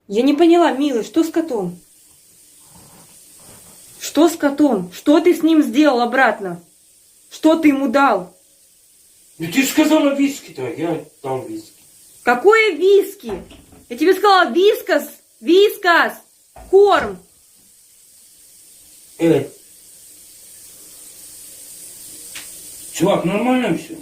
Я не поняла, милый, что с котом? Что с котом? Что ты с ним сделал обратно? Что ты ему дал? Ну ты же сказала виски-то, я дал виски. Какое виски? Я тебе сказала вискас, вискас, корм. Чувак, нормально все?